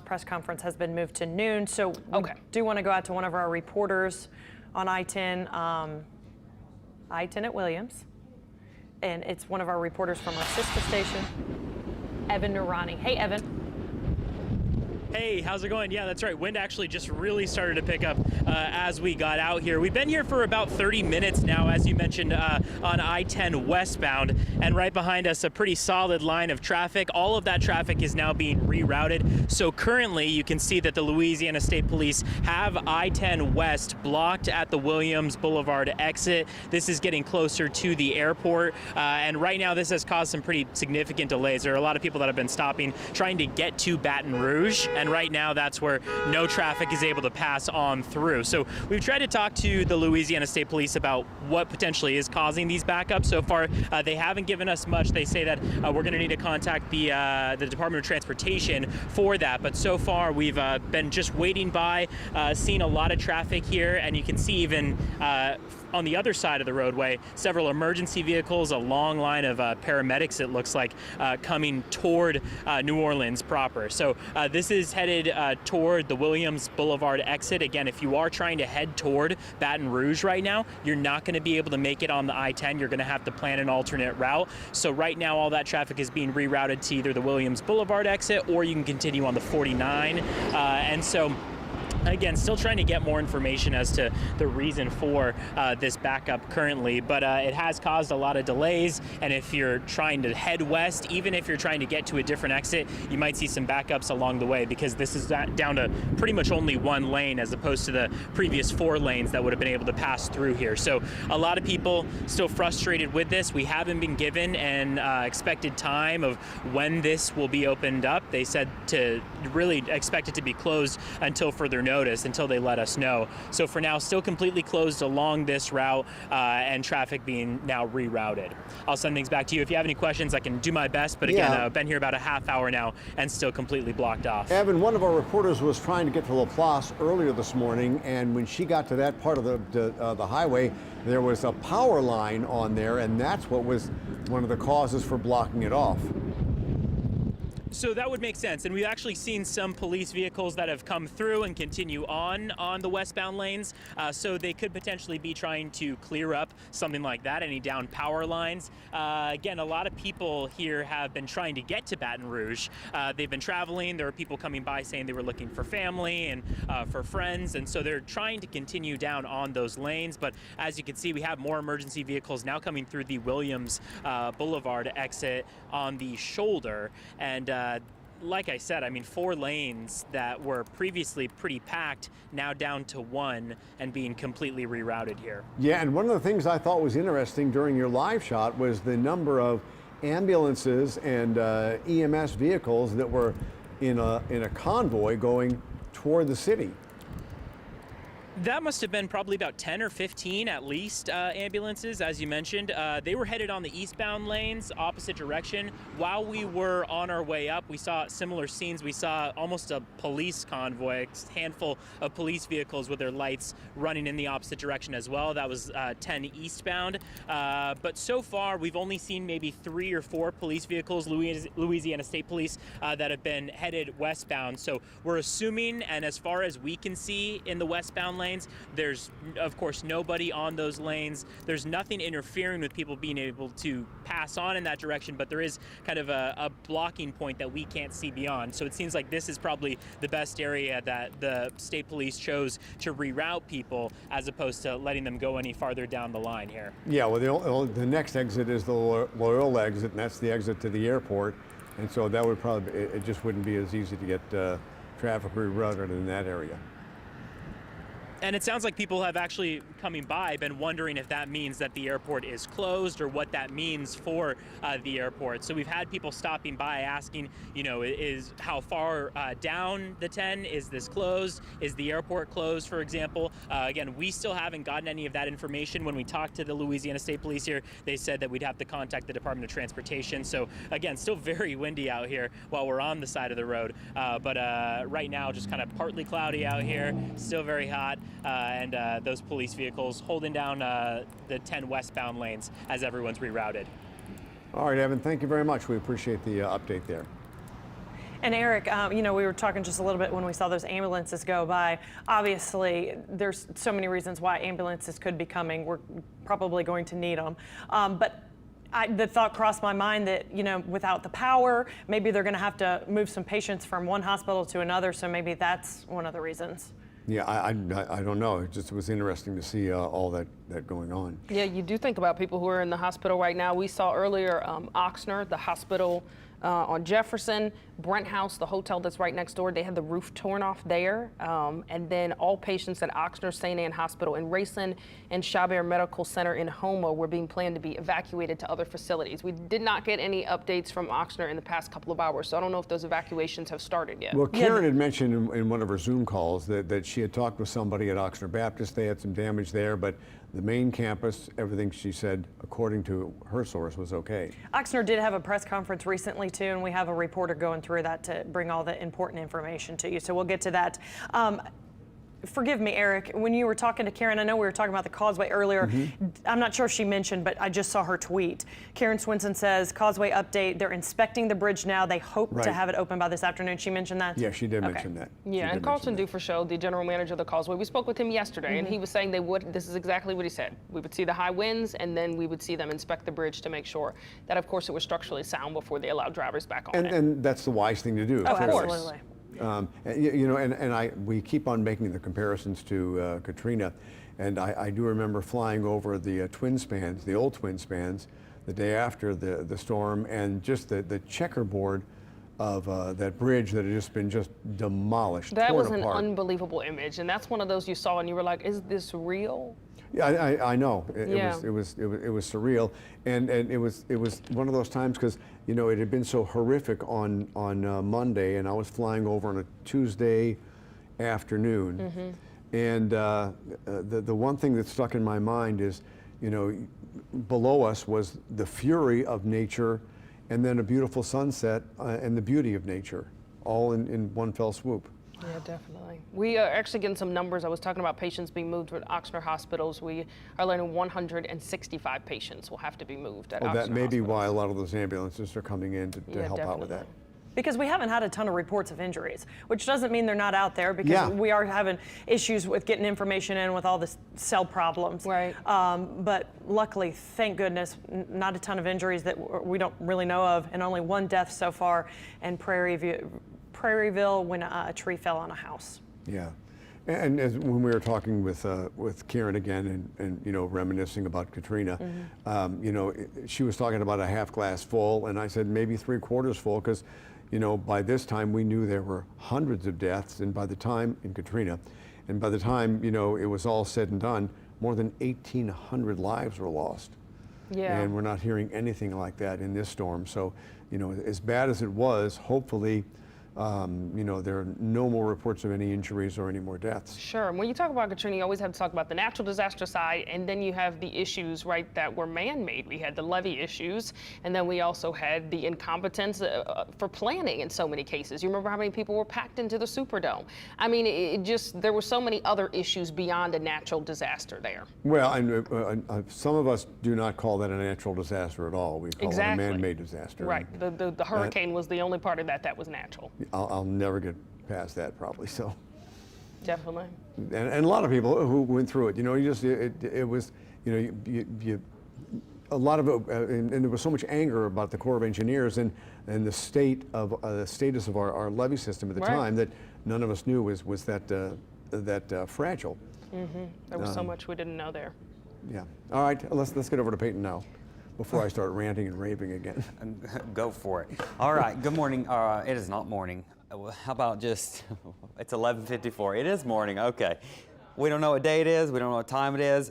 Press conference has been moved to noon, so we do want to go out to one of our reporters on I-10, I-10 at Williams, and it's one of our reporters from our sister station, Evan Noorani. Hey, Evan. Hey, how's it going? Yeah, that's right. Wind actually just really started to pick up as we got out here. We've been here for about 30 minutes now, as you mentioned, on I-10 westbound, and right behind us, a pretty solid line of traffic. All of that traffic is now being rerouted. So currently, you can see that the Louisiana State Police have I-10 West blocked at the Williams Boulevard exit. This is getting closer to the airport, and right now, this has caused some pretty significant delays. There are a lot of people that have been stopping, trying to get to Baton Rouge, and right now that's where no traffic is able to pass on through. So we've tried to talk to the Louisiana State Police about what potentially is causing these backups. So far, they haven't given us much. They say that we're going to need to contact the Department of Transportation for that. But so far, we've been just waiting by, seeing a lot of traffic here, and you can see even on the other side of the roadway, several emergency vehicles, a long line of paramedics, it looks like, coming toward New Orleans proper. So this is headed toward the Williams Boulevard exit. Again, if you are trying to head toward Baton Rouge right now, you're not going to be able to make it on the I-10. You're going to have to plan an alternate route. So right now, all that traffic is being rerouted to either the Williams Boulevard exit, or you can continue on the 49. And so, again, still trying to get more information as to the reason for this backup currently, but it has caused a lot of delays. And if you're trying to head west, even if you're trying to get to a different exit, you might see some backups along the way, because this is down to pretty much only one lane as opposed to the previous 4 lanes that would have been able to pass through here. So a lot of people still frustrated with this. We haven't been given an expected time of when this will be opened up. They said to really expect it to be closed until further notice, until they let us know. So for now, still completely closed along this route, and traffic being now rerouted. I'll send things back to you. If you have any questions, I can do my best, but again, I've been here about a half hour now and still completely blocked off. Evan, one of our reporters was trying to get to LaPlace earlier this morning, and when she got to that part of the highway, there was a power line on there, and that's what was one of the causes for blocking it off. So that would make sense, and we've actually seen some police vehicles that have come through and continue on the westbound lanes, so they could potentially be trying to clear up something like that, any down power lines. Again, a lot of people here have been trying to get to Baton Rouge. They've been traveling. There are people coming by saying they were looking for family and for friends, and so they're trying to continue down on those lanes. But as you can see, we have more emergency vehicles now coming through the Williams Boulevard exit on the shoulder, and like I said, I mean, 4 lanes that were previously pretty packed, now down to 1 and being completely rerouted here. Yeah, and one of the things I thought was interesting during your live shot was the number of ambulances and EMS vehicles that were in a convoy going toward the city. That must have been probably about 10 or 15 at least ambulances, as you mentioned. They were headed on the eastbound lanes, opposite direction. While we were on our way up, we saw similar scenes. We saw almost a police convoy, a handful of police vehicles with their lights running in the opposite direction as well. That was 10 eastbound. But so far, we've only seen maybe 3 or 4 police vehicles, Louisiana State Police, that have been headed westbound. So we're assuming, and as far as we can see in the westbound lanes, there's, of course, nobody on those lanes. There's nothing interfering with people being able to pass on in that direction, but there is kind of a blocking point that we can't see beyond. So it seems like this is probably the best area that the state police chose to reroute people, as opposed to letting them go any farther down the line here. Yeah, well, the next exit is the Loyola exit, and that's the exit to the airport. And so that would probably, it just wouldn't be as easy to get traffic rerouted in that area. And it sounds like people have actually, coming by, been wondering if that means that the airport is closed or what that means for the airport. So we've had people stopping by asking, you know, is how far down the 10 is this closed? Is the airport closed, for example? Again, we still haven't gotten any of that information. When we talked to the Louisiana State Police here, they said that we'd have to contact the Department of Transportation. So again, still very windy out here while we're on the side of the road. But right now, just kind of partly cloudy out here, still very hot. And those police vehicles holding down the 10 westbound lanes as everyone's rerouted. All right, Evan, thank you very much. We appreciate the update there. And Eric, you know, we were talking just a little bit when we saw those ambulances go by. Obviously, there's so many reasons why ambulances could be coming. We're probably going to need them. But the thought crossed my mind that, you know, without the power, maybe they're going to have to move some patients from one hospital to another. So maybe that's one of the reasons. Yeah, I don't know. It just was interesting to see all that going on. Yeah, you do think about people who are in the hospital right now. We saw earlier Oxnard, the hospital on Jefferson, Brent House, the hotel that's right next door, they had the roof torn off there. And then all patients at Oxnard St. Anne Hospital in Rayson and Chabert Medical Center in Houma were being planned to be evacuated to other facilities. We did not get any updates from Oxnard in the past couple of hours, so I don't know if those evacuations have started yet. Well, Karen had mentioned in one of her Zoom calls that she had talked with somebody at Oxnard Baptist. They had some damage there, but the main campus, everything she said, according to her source, was okay. Oxnard did have a press conference recently too, and we have a reporter going through that to bring all the important information to you. So we'll get to that. Forgive me, Eric, when you were talking to Karen, I know we were talking about the causeway earlier. I'm not sure if she mentioned, but I just saw her tweet. Karen Swinson says, causeway update, they're inspecting the bridge now. They hope to have it open by this afternoon. She mentioned that? Yeah, she did mention that. Yeah, and Carlton Dufour, the general manager of the causeway, we spoke with him yesterday, and he was saying this is exactly what he said. We would see the high winds, and then we would see them inspect the bridge to make sure that, of course, it was structurally sound before they allowed drivers back on it. And that's the wise thing to do. Of course. Absolutely. You know, we keep on making the comparisons to Katrina, and I do remember flying over the twin spans, the old twin spans, the day after the storm, and just the checkerboard of that bridge that had just been demolished. That was torn an apart. unbelievable image, and that's one of those you saw and you were like, is this real? Yeah, I know. It Yeah. was surreal, and it was one of those times because you know it had been so horrific on Monday, and I was flying over on a Tuesday afternoon, and the one thing that stuck in my mind is, you know, below us was the fury of nature, and then a beautiful sunset and the beauty of nature, all in one fell swoop. Yeah, definitely. We are actually getting some numbers. I was talking about patients being moved to Oxnard hospitals. We are learning 165 patients will have to be moved at Oxnard That may be hospitals. why a lot of those ambulances are coming in to help out with that. definitely. Because we haven't had a ton of reports of injuries, which doesn't mean they're not out there, because we are having issues with getting information in with all the cell problems. Right. But luckily, thank goodness, not a ton of injuries that we don't really know of, and only one death so far in Prairieville when a tree fell on a house. Yeah, and when we were talking with Karen again, and you know, reminiscing about Katrina, you know, she was talking about a half glass full, and I said maybe 3/4 full, because you know, by this time we knew there were hundreds of deaths, and by the time in Katrina, and by the time you know it was all said and done, more than 1,800 lives were lost. Yeah. And we're not hearing anything like that in this storm. So, you know, as bad as it was, hopefully, you know, there are no more reports of any injuries or any more deaths. Sure. When you talk about Katrina, you always have to talk about the natural disaster side, and then you have the issues, right, that were man-made. We had the levee issues, and then we also had the incompetence for planning in so many cases. You remember how many people were packed into the Superdome? I mean, there were so many other issues beyond a natural disaster there. Well, and some of us do not call that a natural disaster at all. We call it a man-made disaster. Right. The hurricane was the only part of that was natural. I'll never get past that, probably. So. Definitely. And a lot of people who went through it, you know, it was, you know, a lot of it, and there was so much anger about the Corps of Engineers and the status of our levee system at the time that none of us knew was that fragile. There was so much we didn't know there. Yeah. All right, let's get over to Peyton now, before I start ranting and raving again. Go for it. All right, good morning. It is not morning. How about just, it's 11:54. It is morning, okay. We don't know what day it is. We don't know what time it is.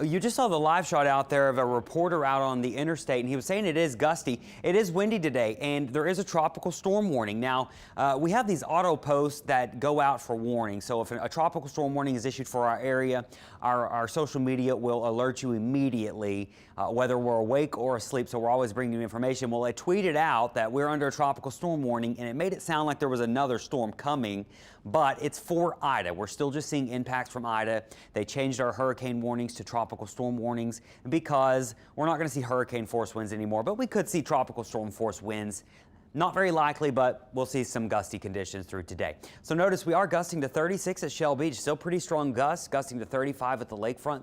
You just saw the live shot out there of a reporter out on the interstate, and he was saying it is gusty. It is windy today, and there is a tropical storm warning. Now, we have these auto posts that go out for warning. So if a tropical storm warning is issued for our area, our social media will alert you immediately, whether we're awake or asleep. So we're always bringing you information. Well, they tweeted out that we're under a tropical storm warning, and it made it sound like there was another storm coming, but it's for Ida. We're still just seeing impacts from Ida. They changed our hurricane warnings to tropical storm warnings because we're not going to see hurricane force winds anymore, but we could see tropical storm force winds. Not very likely, but we'll see some gusty conditions through today. So notice we are gusting to 36 at Shell Beach, still pretty strong gusts, gusting to 35 at the lakefront,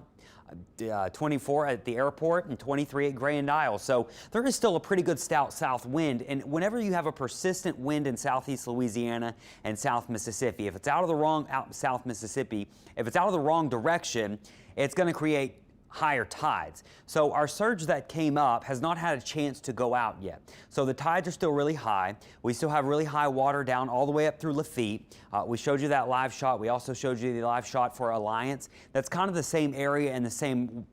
24 at the airport, and 23 at Grand Isle. So there is still a pretty good stout south wind. And whenever you have a persistent wind in southeast Louisiana and South Mississippi, if it's out of the wrong South Mississippi, if it's out of the wrong direction, it's going to create higher tides. So our surge that came up has not had a chance to go out yet. So the tides are still really high. We still have really high water down all the way up through Lafitte. We showed you that live shot. We also showed you the live shot for Alliance. That's kind of the same area and the same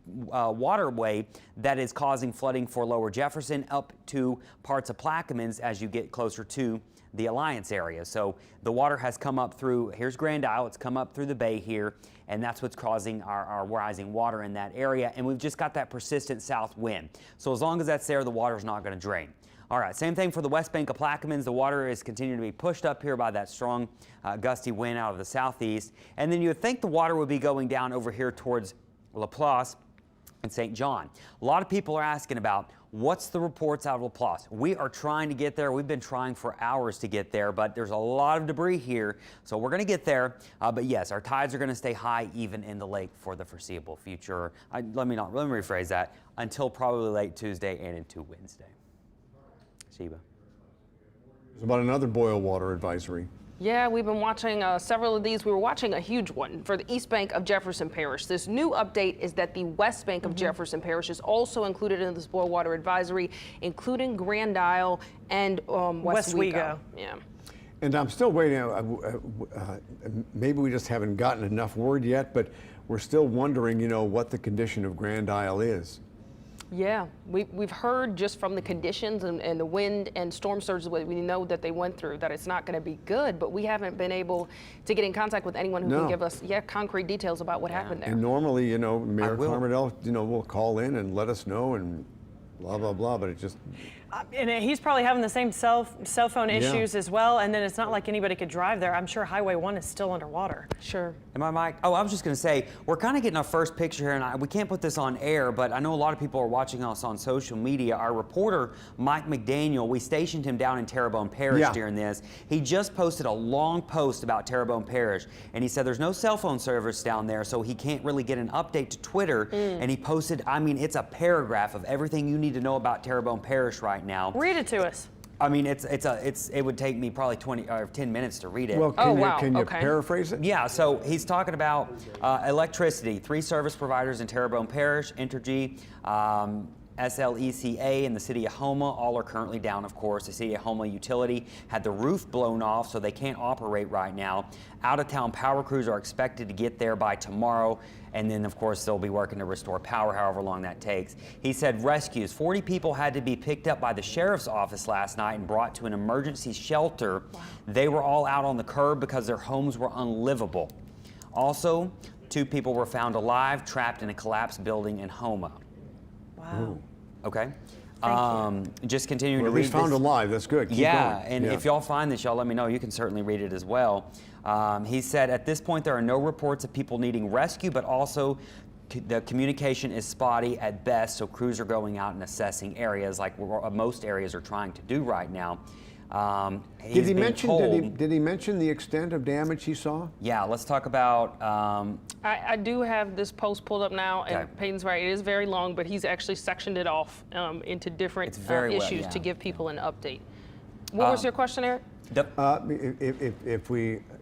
waterway that is causing flooding for Lower Jefferson up to parts of Plaquemines as you get closer to the Alliance area. So the water has come up through, here's Grand Isle, it's come up through the bay here, and that's what's causing our rising water in that area. And we've just got that persistent south wind. So as long as that's there, the water's not going to drain. All right, same thing for the west bank of Plaquemines. The water is continuing to be pushed up here by that strong gusty wind out of the southeast. And then you would think the water would be going down over here towards Laplace and St. John. A lot of people are asking about what's the reports out of Laplace. We are trying to get there. We've been trying for hours to get there, but there's a lot of debris here, so we're going to get there. But yes, our tides are going to stay high even in the lake for the foreseeable future. Let me rephrase that, until probably late Tuesday and into Wednesday. Sheba. There's about another boil water advisory. Yeah, we've been watching several of these. We were watching a huge one for the East Bank of Jefferson Parish. This new update is that the West Bank of Jefferson Parish is also included in this boil water advisory, including Grand Isle and Westwego. Yeah. And I'm still waiting. Maybe we just haven't gotten enough word yet, but we're still wondering, what the condition of Grand Isle is. Yeah, we've heard just from the conditions and the wind and storm surges we know that they went through that it's not going to be good, but we haven't been able to get in contact with anyone who can give us concrete details about what happened there. And normally, Mayor Carmardell, will call in and let us know and blah, blah, blah, but it just... And he's probably having the same cell phone issues as well, and then it's not like anybody could drive there. I'm sure Highway 1 is still underwater. Sure. Am I, Mike? Oh, I was just going to say, we're kind of getting our first picture here, and we can't put this on air, but I know a lot of people are watching us on social media. Our reporter, Mike McDaniel, we stationed him down in Terrebonne Parish during this. He just posted a long post about Terrebonne Parish, and he said there's no cell phone service down there, so he can't really get an update to Twitter, and he posted, it's a paragraph of everything you need to know about Terrebonne Parish right now. Read it to us. It would take me probably 20 or 10 minutes to read it. Well, can you paraphrase it? Yeah, so he's talking about electricity. 3 service providers in Terrebonne Parish, Entergy, SLECA in the city of Houma, all are currently down, of course. The city of Houma utility had the roof blown off, so they can't operate right now. Out-of-town power crews are expected to get there by tomorrow, and then, of course, they'll be working to restore power however long that takes. He said rescues. 40 people had to be picked up by the sheriff's office last night and brought to an emergency shelter. Wow. They were all out on the curb because their homes were unlivable. Also, 2 people were found alive, trapped in a collapsed building in Houma. Wow. Ooh. Okay. Thank just continuing to read at least found alive. That's good. Keep going. And if y'all find this, y'all let me know. You can certainly read it as well. He said, at this point, there are no reports of people needing rescue, but also the communication is spotty at best, so crews are going out and assessing areas like most areas are trying to do right now. Did he mention the extent of damage he saw? Yeah, let's talk about... I do have this post pulled up now, and Peyton's right, it is very long, but he's actually sectioned it off into different issues to give people an update. What was your question, Eric?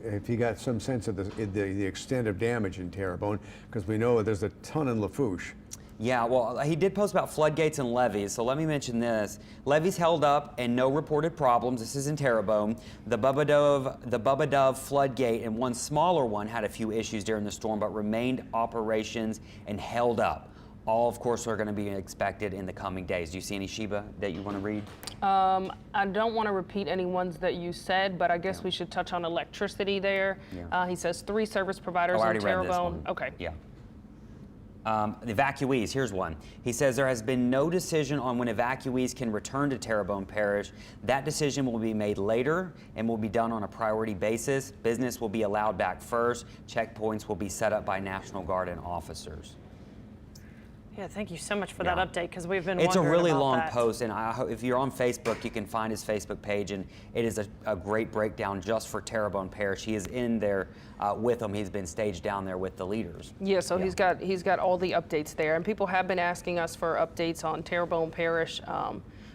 If you got some sense of the extent of damage in Terrebonne, because we know there's a ton in Lafourche. Yeah, well, he did post about floodgates and levees, so let me mention this. Levees held up and no reported problems. This is in Terrebonne. The Bubba Dove floodgate and one smaller one had a few issues during the storm, but remained operations and held up. All, of course, are going to be expected in the coming days. Do you see any, Sheba, that you want to read? I don't want to repeat any ones that you said, but I guess we should touch on electricity there. Yeah. He says 3 service providers in Terrebonne. Okay. Yeah. The evacuees, here's one. He says there has been no decision on when evacuees can return to Terrebonne Parish. That decision will be made later and will be done on a priority basis. Business will be allowed back first. Checkpoints will be set up by National Guard and officers. Yeah, thank you so much for that Yeah. update, because we've been It's a wondering really about long that. post, and if you're on Facebook, you can find his Facebook page, and it is a great breakdown just for Terrebonne Parish. He is in there with them. He's been staged down there with the leaders. Yeah, so he's got all the updates there, and people have been asking us for updates on Terrebonne Parish.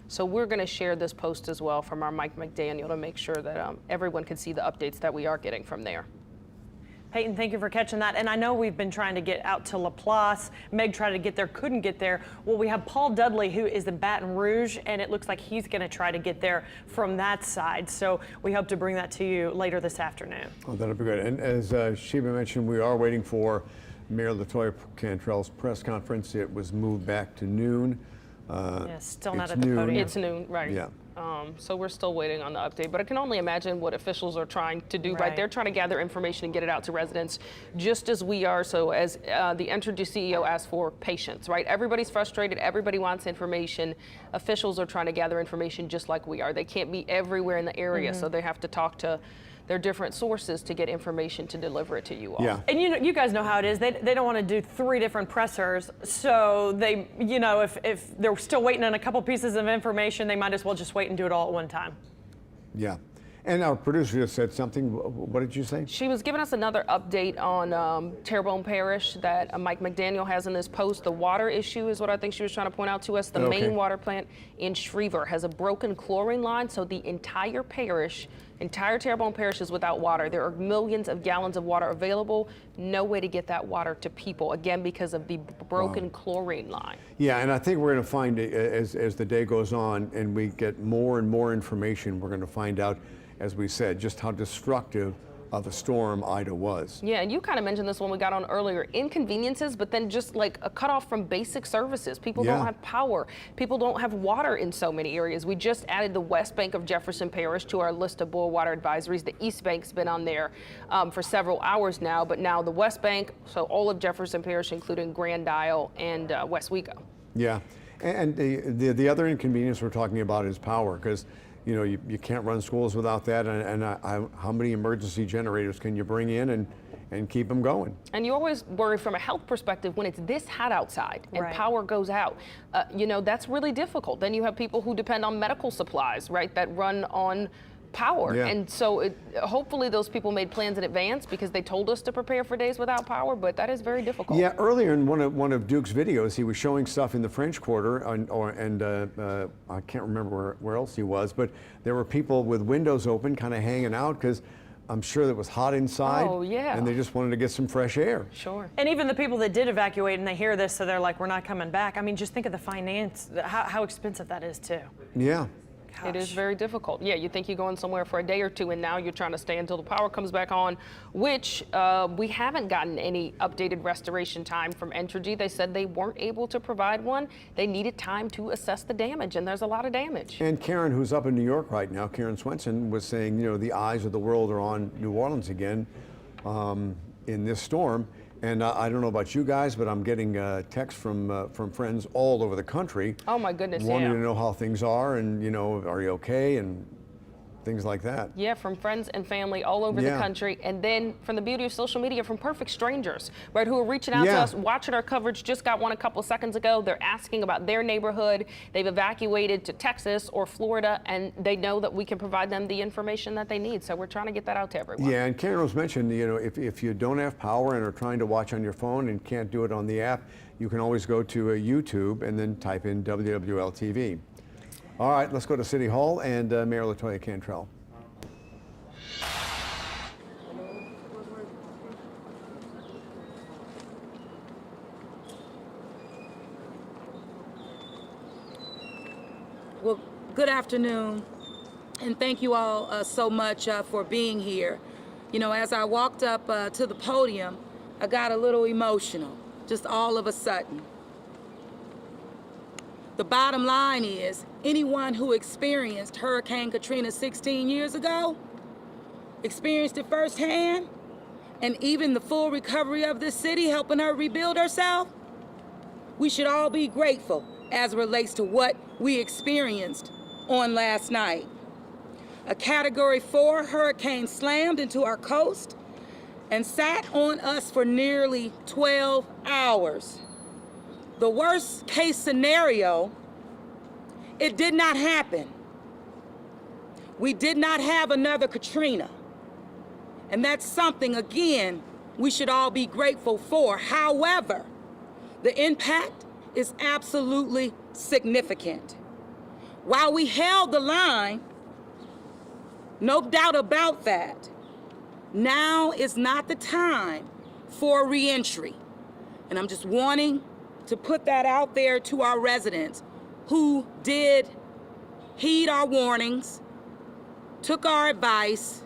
So we're going to share this post as well from our Mike McDaniel to make sure that everyone can see the updates that we are getting from there. Peyton, thank you for catching that. And I know we've been trying to get out to LaPlace. Meg tried to get there, couldn't get there. Well, we have Paul Dudley, who is in Baton Rouge, and it looks like he's going to try to get there from that side. So we hope to bring that to you later this afternoon. Oh, that'll be good. And as Sheba mentioned, we are waiting for Mayor LaToya Cantrell's press conference. It was moved back to noon. Yeah, still not it's at the noon. podium. It's noon, right? Yeah. So we're still waiting on the update, but I can only imagine what officials are trying to do, right? They're trying to gather information and get it out to residents just as we are. So as the Entergy CEO asked for patience, right? Everybody's frustrated. Everybody wants information. Officials are trying to gather information just like we are. They can't be everywhere in the area, so they have to talk to their different sources to get information to deliver it to you all. Yeah. And you guys know how it is. They don't want to do 3 different pressers. So they, if they're still waiting on a couple pieces of information, they might as well just wait and do it all at one time. Yeah. And our producer just said something. What did you say? She was giving us another update on Terrebonne Parish that Mike McDaniel has in this post. The water issue is what I think she was trying to point out to us. The Okay. main water plant in Schriever has a broken chlorine line, so the entire Terrebonne Parish is without water. There are millions of gallons of water available. No way to get that water to people, again, because of the broken chlorine line. Yeah, and I think we're going to find, as the day goes on and we get more and more information, we're going to find out, as we said, just how destructive of a storm Ida was. Yeah, and you kind of mentioned this when we got on earlier. Inconveniences, but then just like a cutoff from basic services. People don't have power. People don't have water in so many areas. We just added the West Bank of Jefferson Parish to our list of boil water advisories. The East Bank's been on there for several hours now, but now the West Bank, so all of Jefferson Parish, including Grand Isle and West Wego. Yeah, and the other inconvenience we're talking about is power, because you can't run schools without that, and how many emergency generators can you bring in and keep them going? And you always worry from a health perspective when it's this hot outside and Right. power goes out. That's really difficult. Then you have people who depend on medical supplies, right, that run on power. Yeah. And so hopefully those people made plans in advance because they told us to prepare for days without power, but that is very difficult. Yeah, earlier in one of Duke's videos, he was showing stuff in the French Quarter, and I can't remember where else he was, but there were people with windows open, kind of hanging out, because I'm sure it was hot inside. Oh, yeah. And they just wanted to get some fresh air. Sure. And even the people that did evacuate and they hear this, so they're like, we're not coming back. I mean, just think of the finance, how expensive that is too. Yeah. It is very difficult. Yeah, you think you're going somewhere for a day or two, and now you're trying to stay until the power comes back on, which we haven't gotten any updated restoration time from Entergy. They said they weren't able to provide one. They needed time to assess the damage, and there's a lot of damage. And Karen, who's up in New York right now, Karen Swenson, was saying, the eyes of the world are on New Orleans again in this storm. And I don't know about you guys, but I'm getting texts from friends all over the country. Oh my goodness, wanting yeah. to know how things are, and are you okay, and things like that. Yeah, from friends and family all over the country, and then from the beauty of social media, from perfect strangers, right, who are reaching out to us, watching our coverage. Just got one a couple seconds ago. They're asking about their neighborhood. They've evacuated to Texas or Florida, and they know that we can provide them the information that they need. So we're trying to get that out to everyone. Yeah, and Karen was mentioned, if you don't have power and are trying to watch on your phone and can't do it on the app, you can always go to YouTube and then type in WWL-TV. All right, let's go to City Hall and Mayor LaToya Cantrell. Well, good afternoon, and thank you all so much for being here. As I walked up to the podium, I got a little emotional, just all of a sudden. The bottom line is, anyone who experienced Hurricane Katrina 16 years ago, experienced it firsthand, and even the full recovery of this city, helping her rebuild herself, we should all be grateful as it relates to what we experienced on last night. A Category 4 hurricane slammed into our coast and sat on us for nearly 12 hours. the worst case scenario, it did not happen. We did not have another Katrina. And that's something, again, we should all be grateful for. However, the impact is absolutely significant. While we held the line, no doubt about that, now is not the time for reentry. And I'm just wanting to put that out there to our residents who did heed our warnings, took our advice,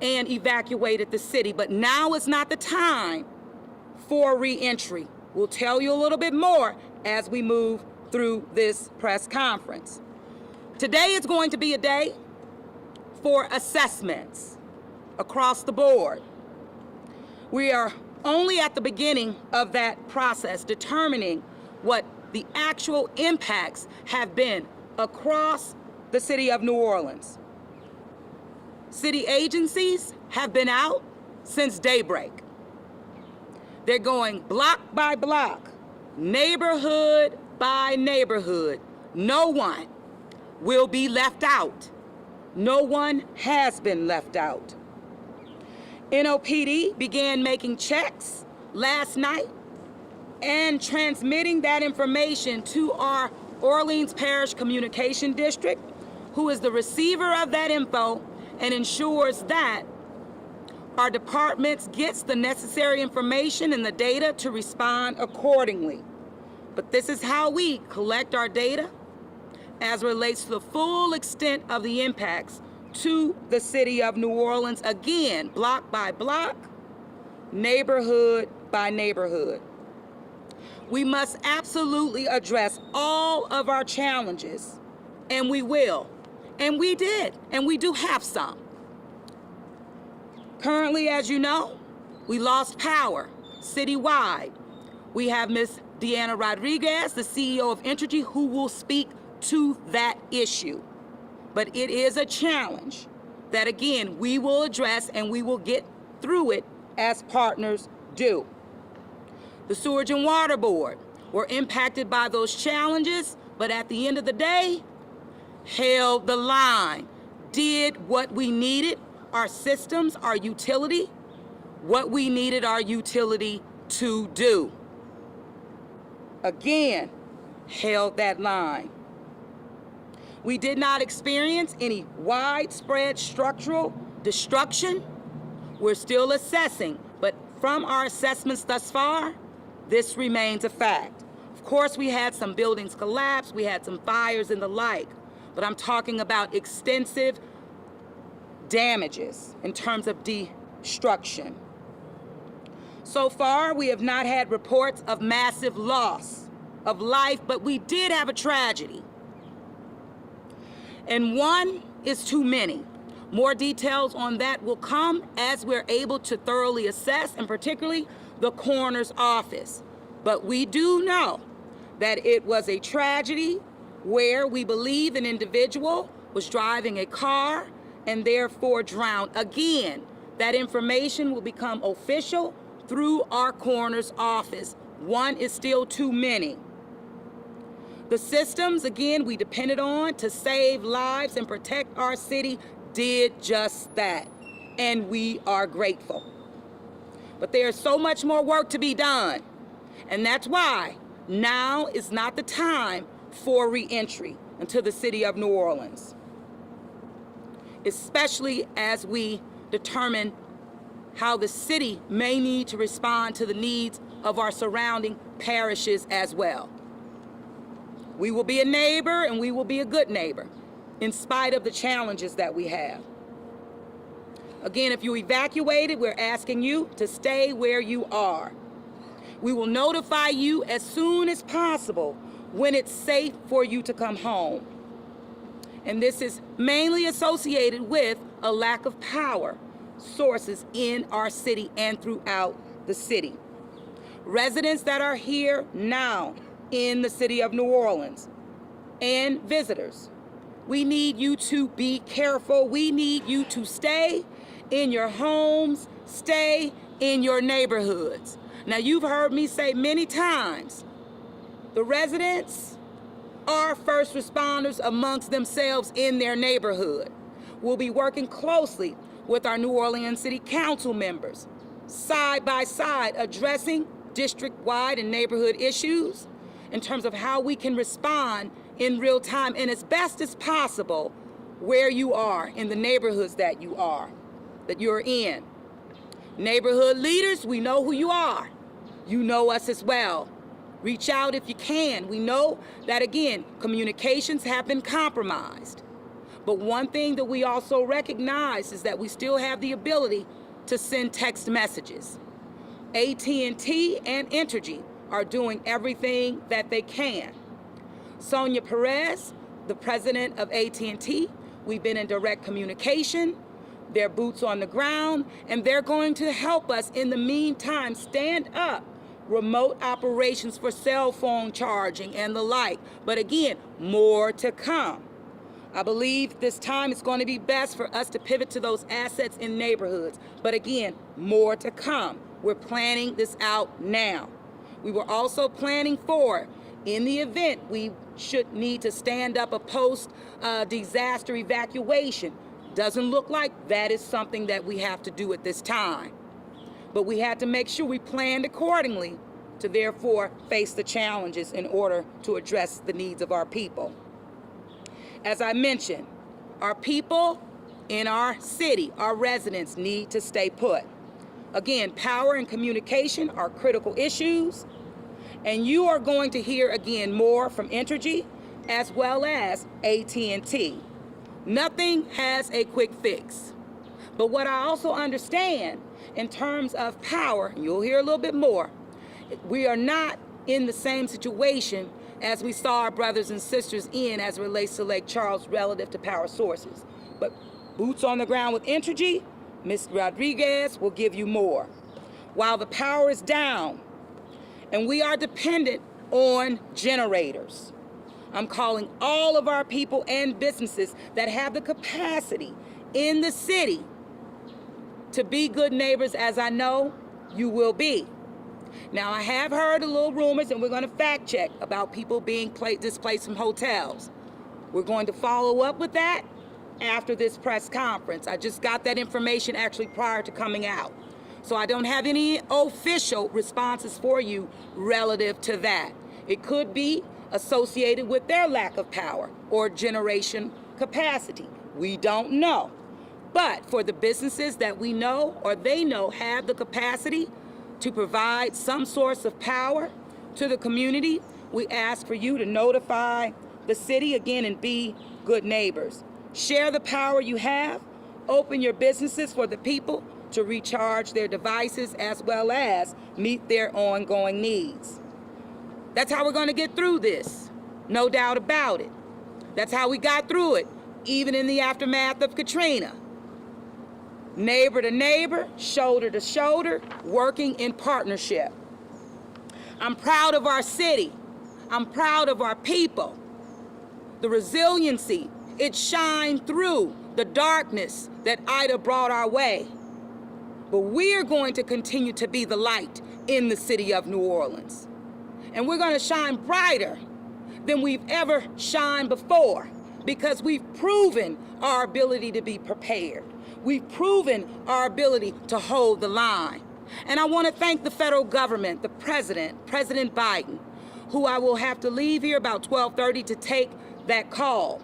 and evacuated the city. But now is not the time for reentry. We'll tell you a little bit more as we move through this press conference. Today is going to be a day for assessments across the board. We are only at the beginning of that process, determining what the actual impacts have been across the city of New Orleans. City agencies have been out since daybreak. They're going block by block, neighborhood by neighborhood. No one will be left out. No one has been left out. NOPD began making checks last night and transmitting that information to our Orleans Parish Communication District, who is the receiver of that info and ensures that our departments gets the necessary information and the data to respond accordingly. But this is how we collect our data as relates to the full extent of the impacts to the city of New Orleans, again, block by block, neighborhood by neighborhood. We must absolutely address all of our challenges, and we will. And we did, and we do have some. Currently, as you know, we lost power citywide. We have Ms. Deanna Rodriguez, the CEO of Entergy, who will speak to that issue. But it is a challenge that, again, we will address and we will get through it as partners do. The Sewerage and Water Board were impacted by those challenges, but at the end of the day, held the line, did what we needed, our systems, our utility, what we needed our utility to do. Again, held that line. We did not experience any widespread structural destruction. We're still assessing, but from our assessments thus far, this remains a fact. Of course, we had some buildings collapse, we had some fires and the like, but I'm talking about extensive damages in terms of destruction. So far, we have not had reports of massive loss of life, but we did have a tragedy. And one is too many. More details on that will come as we're able to thoroughly assess, and particularly the coroner's office. But we do know that it was a tragedy where we believe an individual was driving a car and therefore drowned. Again, that information will become official through our coroner's office. One is still too many. The systems, again, we depended on to save lives and protect our city did just that, and we are grateful. But there's so much more work to be done, and that's why now is not the time for reentry into the city of New Orleans, especially as we determine how the city may need to respond to the needs of our surrounding parishes as well. We will be a neighbor, and we will be a good neighbor, in spite of the challenges that we have. Again, if you evacuated, we're asking you to stay where you are. We will notify you as soon as possible when it's safe for you to come home. And this is mainly associated with a lack of power sources in our city and throughout the city. Residents that are here now in the city of New Orleans and visitors, we need you to be careful. We need you to stay in your homes, stay in your neighborhoods. Now, you've heard me say many times, the residents are first responders amongst themselves in their neighborhood. We'll be working closely with our New Orleans City Council members, side by side, addressing district-wide and neighborhood issues in terms of how we can respond in real time and as best as possible where you are in the neighborhoods that you're in. Neighborhood leaders, we know who you are. You know us as well. Reach out if you can. We know that, again, communications have been compromised. But one thing that we also recognize is that we still have the ability to send text messages. AT&T and Entergy are doing everything that they can. Sonia Perez, the president of AT&T, we've been in direct communication. They're boots on the ground, and they're going to help us in the meantime stand up remote operations for cell phone charging and the like. But again, more to come. I believe this time it's going to be best for us to pivot to those assets in neighborhoods. But again, more to come. We're planning this out now. We were also planning for, in the event we should need to stand up a post-disaster evacuation. Doesn't look like that is something that we have to do at this time. But we had to make sure we planned accordingly to therefore face the challenges in order to address the needs of our people. As I mentioned, our people in our city, our residents, need to stay put. Again, power and communication are critical issues, and you are going to hear again more from Entergy as well as AT&T. Nothing has a quick fix. But what I also understand in terms of power, and you'll hear a little bit more, we are not in the same situation as we saw our brothers and sisters in as it relates to Lake Charles relative to power sources. But boots on the ground with Entergy, Ms. Rodriguez will give you more. While the power is down and we are dependent on generators, I'm calling all of our people and businesses that have the capacity in the city to be good neighbors, as I know you will be. Now, I have heard a little rumors, and we're going to fact check about people being displaced from hotels. We're going to follow up with that after this press conference. I just got that information actually prior to coming out. So I don't have any official responses for you relative to that. It could be associated with their lack of power or generation capacity. We don't know. But for the businesses that we know or they know have the capacity to provide some source of power to the community, we ask for you to notify the city again and be good neighbors. Share the power you have. Open your businesses for the people to recharge their devices as well as meet their ongoing needs. That's how we're going to get through this, no doubt about it. That's how we got through it, even in the aftermath of Katrina. Neighbor to neighbor, shoulder to shoulder, working in partnership. I'm proud of our city. I'm proud of our people. The resiliency, it shined through the darkness that Ida brought our way. But we're going to continue to be the light in the city of New Orleans. And we're going to shine brighter than we've ever shined before because we've proven our ability to be prepared. We've proven our ability to hold the line. And I want to thank the federal government, the president, President Biden, who I will have to leave here about 12:30 to take that call.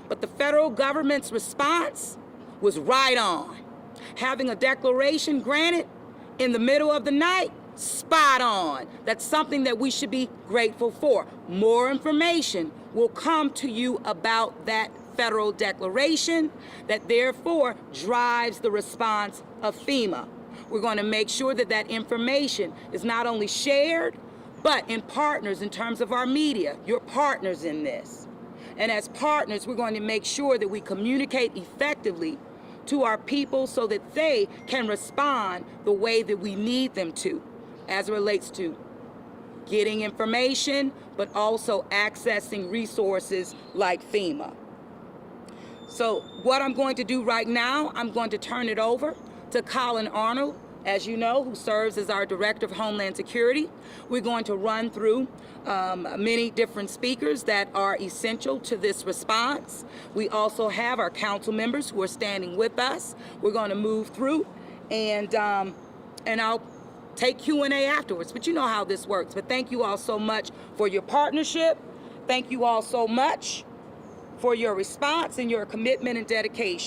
But the federal government's response was right on. Having a declaration granted in the middle of the night, spot on. That's something that we should be grateful for. More information will come to you about that federal declaration that therefore drives the response of FEMA. We're going to make sure that that information is not only shared, but in partners in terms of our media. You're partners in this. And as partners, we're going to make sure that we communicate effectively to our people so that they can respond the way that we need them to as it relates to getting information, but also accessing resources like FEMA. So what I'm going to do right now, I'm going to turn it over to Colin Arnold as you know, who serves as our Director of Homeland Security. We're going to run through many different speakers that are essential to this response. We also have our council members who are standing with us. We're going to move through, and I'll take Q&A afterwards, but you know how this works. But thank you all so much for your partnership. Thank you all so much for your response and your commitment and dedication.